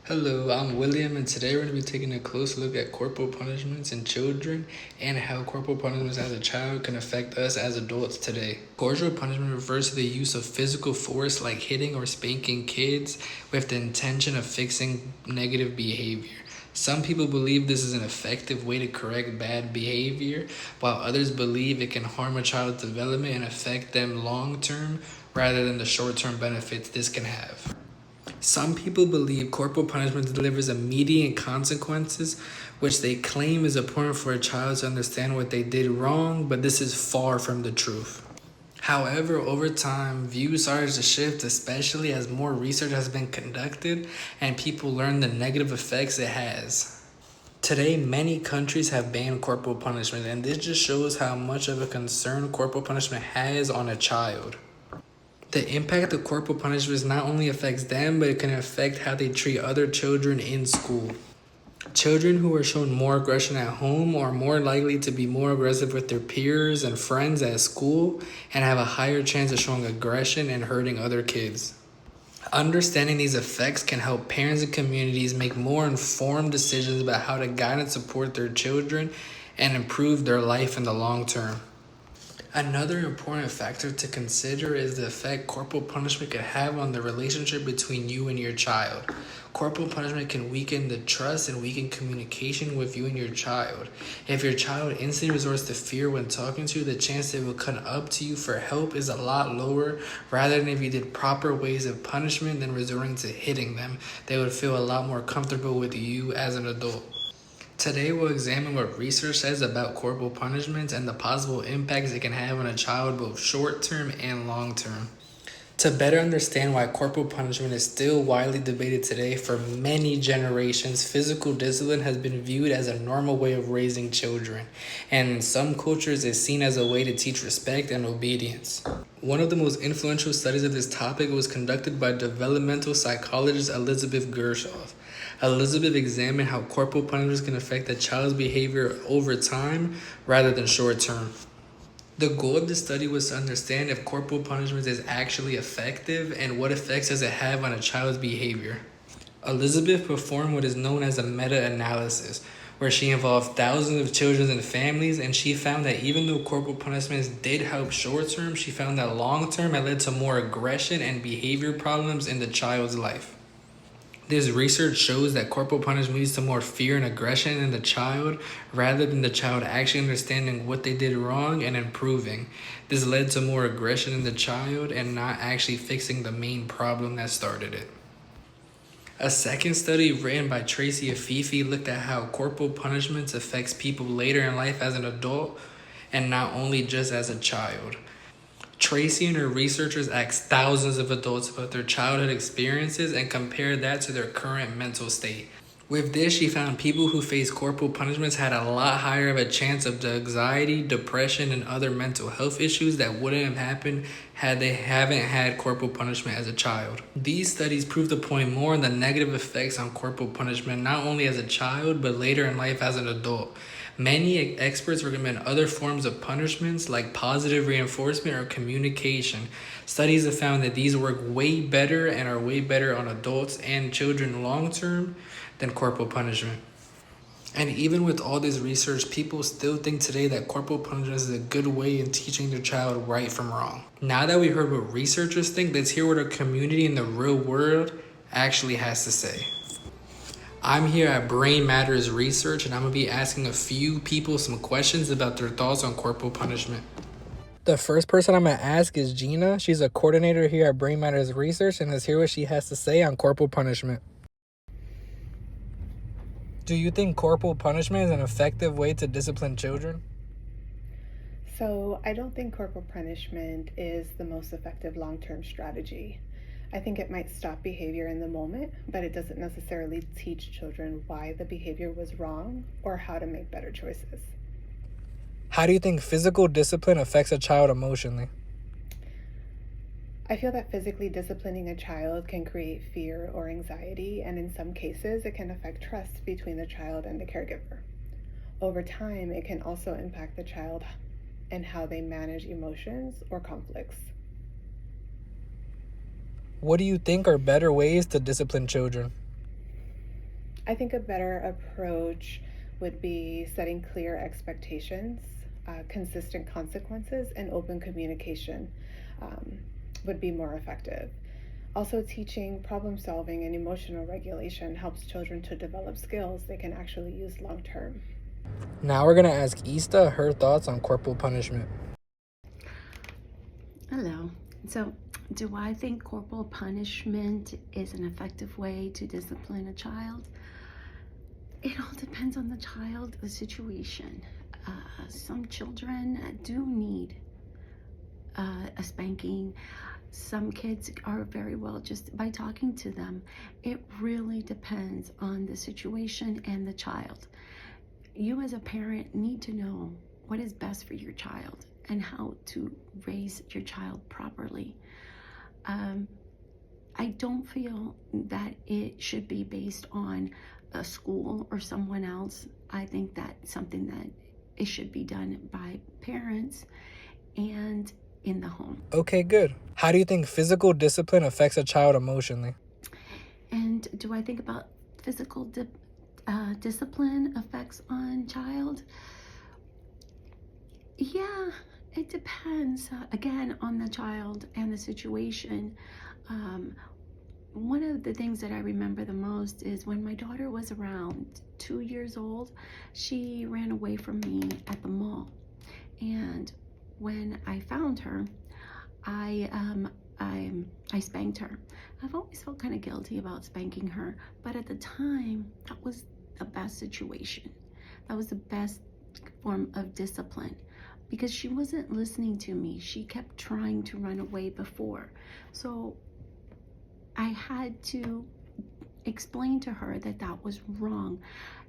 Hello, I'm William, and today we're going to be taking a close look at corporal punishments in children and how corporal punishments as a child can affect us as adults today. Corporal punishment refers to the use of physical force like hitting or spanking kids with the intention of fixing negative behavior. Some people believe this is an effective way to correct bad behavior, while others believe it can harm a child's development and affect them long term rather than the short term benefits this can have. Some people believe corporal punishment delivers immediate consequences, which they claim is important for a child to understand what they did wrong, but this is far from the truth. However, over time, views started to shift, especially as more research has been conducted and people learn the negative effects it has. Today, many countries have banned corporal punishment, and this just shows how much of a concern corporal punishment has on a child. The impact of corporal punishment not only affects them, but it can affect how they treat other children in school. Children who are shown more aggression at home are more likely to be more aggressive with their peers and friends at school and have a higher chance of showing aggression and hurting other kids. Understanding these effects can help parents and communities make more informed decisions about how to guide and support their children and improve their life in the long term. Another important factor to consider is the effect corporal punishment can have on the relationship between you and your child. Corporal punishment can weaken the trust and weaken communication with you and your child. If your child instantly resorts to fear when talking to you, the chance they will come up to you for help is a lot lower, rather than if you did proper ways of punishment than resorting to hitting them. They would feel a lot more comfortable with you as an adult. Today we'll examine what research says about corporal punishments and the possible impacts it can have on a child both short-term and long-term. To better understand why corporal punishment is still widely debated today, for many generations, physical discipline has been viewed as a normal way of raising children, and in some cultures is seen as a way to teach respect and obedience. One of the most influential studies of this topic was conducted by developmental psychologist Elizabeth Gershoff. Elizabeth examined how corporal punishments can affect a child's behavior over time rather than short term. The goal of the study was to understand if corporal punishment is actually effective and what effects does it have on a child's behavior. Elizabeth performed what is known as a meta-analysis, where she involved thousands of children and families, and she found that even though corporal punishments did help short-term, she found that long-term it led to more aggression and behavior problems in the child's life. This research shows that corporal punishment leads to more fear and aggression in the child rather than the child actually understanding what they did wrong and improving. This led to more aggression in the child and not actually fixing the main problem that started it. A second study written by Tracy Afifi looked at how corporal punishments affects people later in life as an adult and not only just as a child. Tracy and her researchers asked thousands of adults about their childhood experiences and compared that to their current mental state. With this, she found people who faced corporal punishments had a lot higher of a chance of anxiety, depression, and other mental health issues that wouldn't have happened had they haven't had corporal punishment as a child. These studies prove the point more on the negative effects on corporal punishment not only as a child but later in life as an adult. Many experts recommend other forms of punishments like positive reinforcement or communication. Studies have found that these work way better and are way better on adults and children long term than corporal punishment. And even with all this research, people still think today that corporal punishment is a good way in teaching their child right from wrong. Now that we heard what researchers think, let's hear what our community in the real world actually has to say. I'm here at Brain Matters Research, and I'm going to be asking a few people some questions about their thoughts on corporal punishment. The first person I'm going to ask is Gina. She's a coordinator here at Brain Matters Research, and let's hear what she has to say on corporal punishment. Do you think corporal punishment is an effective way to discipline children? So I don't think corporal punishment is the most effective long-term strategy. I think it might stop behavior in the moment, but it doesn't necessarily teach children why the behavior was wrong or how to make better choices. How do you think physical discipline affects a child emotionally? I feel that physically disciplining a child can create fear or anxiety, and in some cases, it can affect trust between the child and the caregiver. Over time, it can also impact the child and how they manage emotions or conflicts. What do you think are better ways to discipline children? I think a better approach would be setting clear expectations, consistent consequences, and open communication um, would be more effective. Also, teaching problem solving and emotional regulation helps children to develop skills they can actually use long term. Now we're going to ask Ista her thoughts on corporal punishment. Hello. So, do I think corporal punishment is an effective way to discipline a child? It all depends on the child, the situation. Some children do need a spanking. Some kids are very well just by talking to them. It really depends on the situation and the child. You as a parent need to know what is best for your child and how to raise your child properly. I don't feel that it should be based on a school or someone else. I think that's something that it should be done by parents and in the home. Okay, good. How do you think physical discipline affects a child emotionally? And do I think about physical discipline effects on child? Yeah, it depends, again, on the child and the situation. One of the things that I remember the most is when my daughter was around 2 years old, she ran away from me at the mall. And when I found her, I spanked her. I've always felt kind of guilty about spanking her, but at the time, that was the best situation. That was the best form of discipline because she wasn't listening to me. She kept trying to run away before. So I had to explain to her that that was wrong.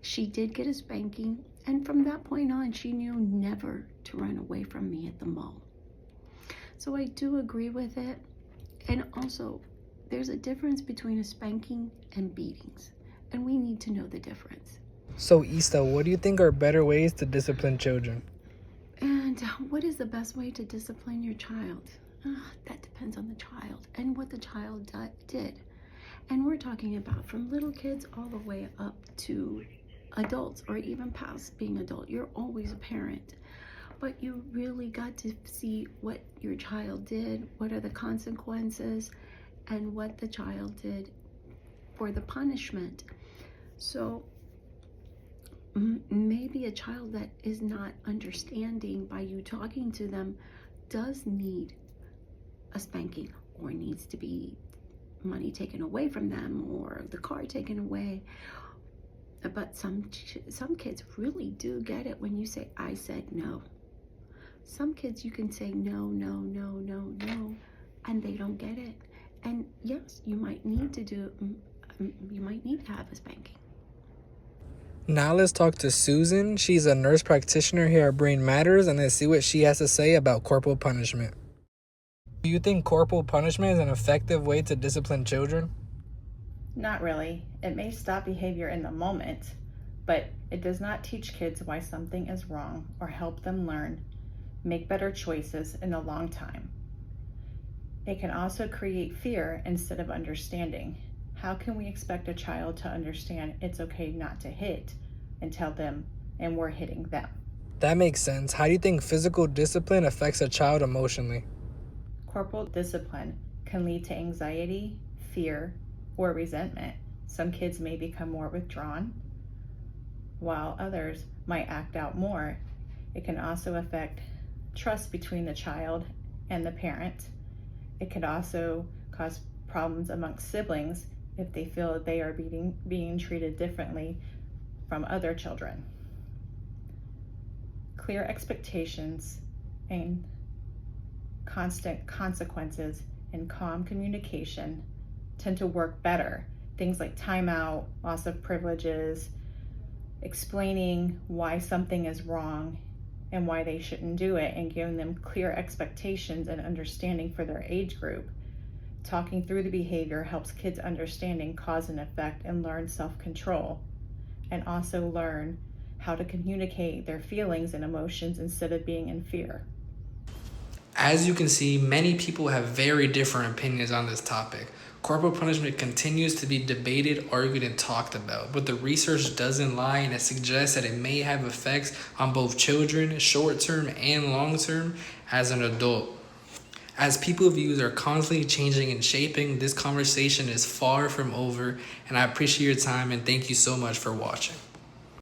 She did get a spanking, and from that point on, she knew never to run away from me at the mall. So I do agree with it. And also, there's a difference between a spanking and beatings, and we need to know the difference. So, Ista, what do you think are better ways to discipline children? And what is the best way to discipline your child? That depends on the child and what the child did. And we're talking about from little kids all the way up to adults or even past being adult. You're always a parent. But you really got to see what your child did, what are the consequences, and what the child did for the punishment. So maybe a child that is not understanding by you talking to them does need a spanking or needs to be money taken away from them or the car taken away. But some kids really do get it when you say, I said no. Some kids you can say no, no, no, no, no, and they don't get it. And yes, you might need to have a spanking. Now let's talk to Susan. She's a nurse practitioner here at Brain Matters, and let's see what she has to say about corporal punishment. Do you think corporal punishment is an effective way to discipline children? Not really. It may stop behavior in the moment, but it does not teach kids why something is wrong or help them learn, make better choices in the long time. It can also create fear instead of understanding. How can we expect a child to understand it's okay not to hit and tell them and we're hitting them? That makes sense. How do you think physical discipline affects a child emotionally? Corporal discipline can lead to anxiety, fear, or resentment. Some kids may become more withdrawn, while others might act out more. It can also affect trust between the child and the parent. It could also cause problems amongst siblings if they feel that they are being treated differently from other children. Clear expectations and constant consequences and calm communication tend to work better. Things like timeout, loss of privileges, explaining why something is wrong and why they shouldn't do it, and giving them clear expectations and understanding for their age group. Talking through the behavior helps kids understanding cause and effect and learn self-control, and also learn how to communicate their feelings and emotions instead of being in fear. As you can see, many people have very different opinions on this topic. Corporal punishment continues to be debated, argued, and talked about, but the research doesn't lie, and it suggests that it may have effects on both children, short-term and long-term, as an adult. As people's views are constantly changing and shaping, this conversation is far from over, and I appreciate your time and thank you so much for watching.